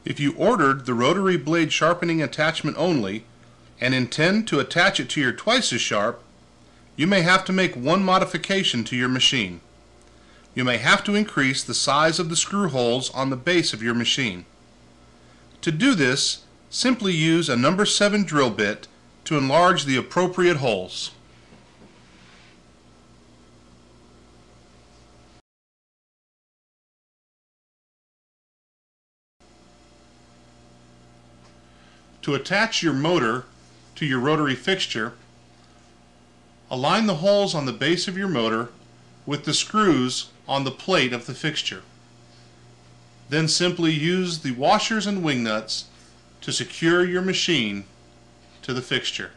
If you ordered the Rotary Blade Sharpening Attachment only and intend to attach it to your twice as sharp, you may have to make one modification to your machine. You may have to increase the size of the screw holes on the base of your machine. To do this, simply use a number 7 drill bit to enlarge the appropriate holes. To attach your motor to your rotary fixture, align the holes on the base of your motor with the screws on the plate of the fixture. Then simply use the washers and wing nuts to secure your machine to the fixture.